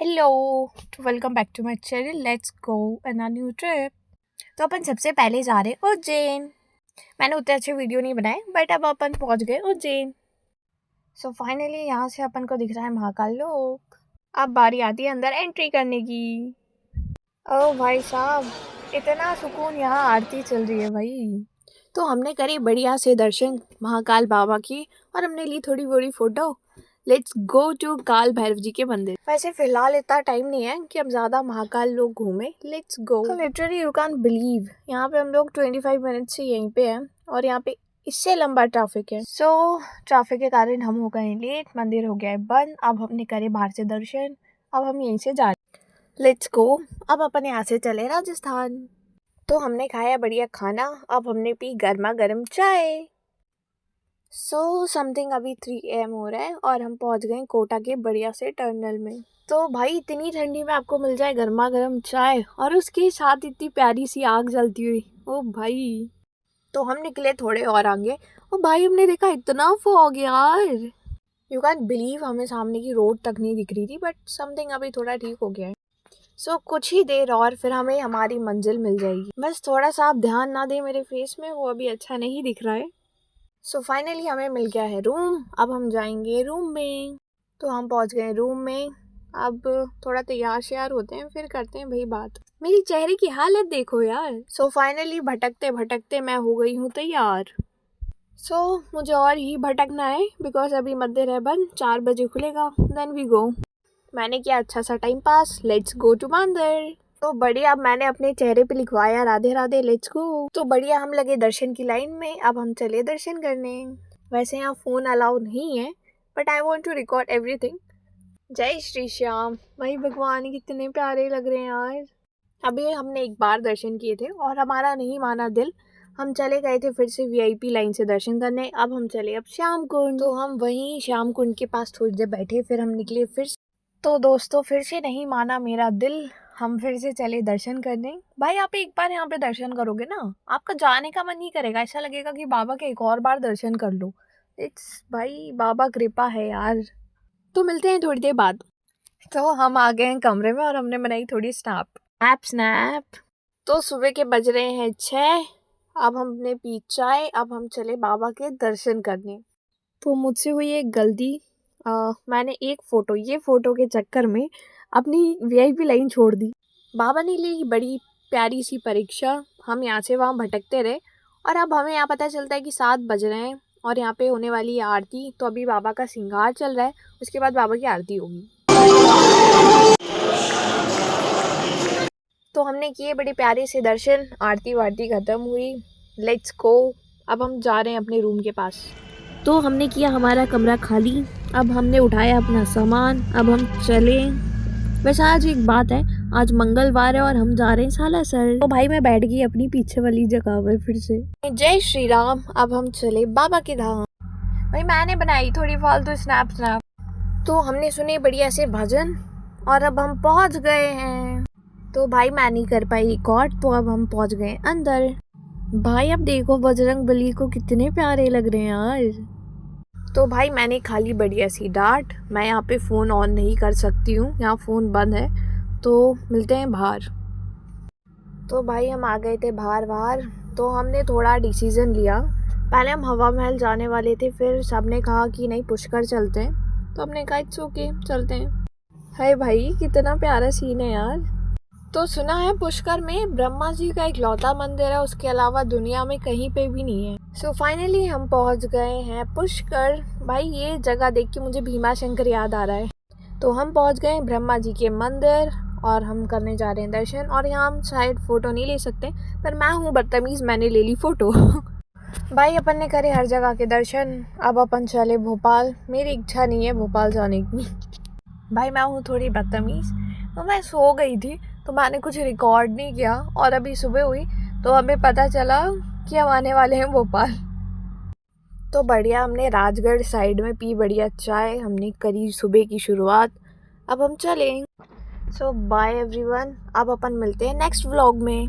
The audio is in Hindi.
Hello, welcome back to my channel. Let's go on a new trip. तो अपन सबसे पहले जा रहे हैं उज्जैन। मैंने उतने अच्छे वीडियो नहीं बनाए बट अब अपन पहुंच गए उज्जैन। सो फाइनली यहाँ से अपन को दिख रहा है महाकाल लोक। अब बारी आती है अंदर एंट्री करने की। ओ भाई साहब, इतना सुकून, यहाँ आरती चल रही है भाई। तो हमने करी बढ़िया से दर्शन महाकाल बाबा की और हमने ली थोड़ी बड़ी फोटो। लेट्स गो टू काल भैरव जी के मंदिर। वैसे फिलहाल इतना टाइम नहीं है कि हम ज्यादा महाकाल लोग घूमे। Let's go. Literally you can believe, यहाँ पे हम लोग 25 मिनट से यहीं पे हैं और यहाँ पे इससे लंबा ट्रैफिक है। ट्रैफिक के कारण हम हो गए लेट, मंदिर हो गया है बंद। अब हमने करे बाहर से दर्शन, अब हम यहीं से जा रहे। Let's go. अब अपन यहाँ से चले राजस्थान। तो हमने खाया बढ़िया खाना, अब हमने पी गर्मा गर्म चाय। समथिंग अभी 3 AM हो रहा है और हम पहुंच गए कोटा के बढ़िया से टर्मिनल में। तो भाई इतनी ठंडी में आपको मिल जाए गर्मा गर्म चाय और उसके साथ इतनी प्यारी सी आग जलती हुई, ओ भाई। तो हम निकले थोड़े और आगे, ओ भाई हमने देखा इतना फॉग यार, यू कैन बिलीव। हमें सामने की रोड तक नहीं दिख रही थी बट समथिंग अभी थोड़ा ठीक हो गया है। कुछ ही देर और फिर हमें हमारी मंजिल मिल जाएगी। बस थोड़ा सा आप ध्यान ना दें मेरे फेस में, वो अभी अच्छा नहीं दिख रहा है। फाइनली हमें मिल गया है रूम। अब हम जाएंगे रूम में। तो हम पहुंच गए रूम में। अब थोड़ा तैयार श्यार होते हैं फिर करते हैं भाई बात। मेरी चेहरे की हालत देखो यार। फाइनली भटकते भटकते मैं हो गई हूँ तैयार। मुझे और ही भटकना है बिकॉज अभी मंदिर है बंद, 4 बजे खुलेगा, देन वी गो। मैंने किया अच्छा सा time pass. Let's go to mandir. तो बढ़िया, अब मैंने अपने चेहरे पे लिखवाया राधे राधे, लेट्स गो। तो बढ़िया हम लगे दर्शन की लाइन में। अब हम चले दर्शन करने। वैसे यहाँ फोन अलाउ नहीं है but I want to record everything. जय श्री श्याम। भाई भगवान कितने प्यारे लग रहे हैं यार। अभी हमने एक बार दर्शन किए थे और हमारा नहीं माना दिल। हम चले गए थे फिर से VIP लाइन से दर्शन करने। अब हम चले अब श्याम कुंड। तो हम वहीं श्याम कुंड के पास थोड़ी देर बैठे, फिर हम निकले फिर। तो दोस्तों फिर से नहीं माना मेरा दिल, हम फिर से चले दर्शन करने। भाई आप एक बार यहाँ पे दर्शन करोगे ना, आपका जाने का मन नहीं करेगा, ऐसा लगेगा कि बाबा के एक और बार दर्शन कर लो। इट्स भाई बाबा कृपा है यार। तो मिलते हैं थोड़ी देर बाद। तो हम आ गए हैं कमरे में और हमने बनाई थोड़ी स्नैप। तो सुबह के बज रहे हैं 6। अब हमने पी चाय, अब हम चले बाबा के दर्शन करने। तो मुझसे हुई एक गलती, मैंने ये फोटो के चक्कर में अपनी VIP लाइन छोड़ दी। बाबा ने ली बड़ी प्यारी सी परीक्षा। हम यहाँ से वहाँ भटकते रहे और अब हमें यहाँ पता चलता है कि 7 बज रहे हैं और यहाँ पे होने वाली है आरती। तो अभी बाबा का श्रृंगार चल रहा है, उसके बाद बाबा की आरती होगी। तो हमने किए बड़े प्यारे से दर्शन, आरती वारती खत्म हुई। Let's go. अब हम जा रहे हैं अपने रूम के पास। तो हमने किया हमारा कमरा खाली, अब हमने उठाया अपना सामान, अब हम चले। वैसे आज एक बात है, आज मंगलवार है और हम जा रहे हैं सालासर। तो भाई मैं बैठ गई अपनी पीछे वाली जगह पर फिर से। जय श्री राम। अब हम चले बाबा के धाम। भाई मैंने बनाई थोड़ी फालतू स्नैप। तो हमने सुने बढ़िया से भजन और अब हम पहुंच गए हैं। तो भाई मैं नहीं कर पाई रिकॉर्ड, तो अब हम पहुंच गए अंदर। भाई अब देखो बजरंग बली को कितने प्यारे लग रहे हैं यार। तो भाई मैंने खा ली बढ़िया सी डांट। मैं यहाँ पे फ़ोन ऑन नहीं कर सकती हूँ, यहाँ फ़ोन बंद है। तो मिलते हैं बाहर। तो भाई हम आ गए थे बाहर। तो हमने थोड़ा डिसीज़न लिया। पहले हम हवा महल जाने वाले थे, फिर सबने कहा कि नहीं पुष्कर चलते हैं। तो हमने कहा इट्स ओके चलते हैं। हाय भाई कितना प्यारा सीन है यार। तो सुना है पुष्कर में ब्रह्मा जी का एक लौता मंदिर है, उसके अलावा दुनिया में कहीं पे भी नहीं है। फाइनली हम पहुंच गए हैं पुष्कर। भाई ये जगह देख के मुझे भीमा शंकर याद आ रहा है। तो हम पहुंच गए ब्रह्मा जी के मंदिर और हम करने जा रहे हैं दर्शन। और यहाँ हम शायद फ़ोटो नहीं ले सकते पर मैं हूँ बदतमीज़, मैंने ले ली फ़ोटो। भाई अपन ने करे हर जगह के दर्शन। अब अपन चले भोपाल। मेरी इच्छा नहीं है भोपाल जाने की। भाई मैं हूँ थोड़ी बदतमीज़, तो मैं सो गई थी तो मैंने कुछ रिकॉर्ड नहीं किया और अभी सुबह हुई तो हमें पता चला कि हम आने वाले हैं भोपाल। तो बढ़िया हमने राजगढ़ साइड में पी बढ़िया चाय, हमने करी सुबह की शुरुआत। अब हम चलें। Bye everyone. अब अपन मिलते हैं नेक्स्ट व्लॉग में।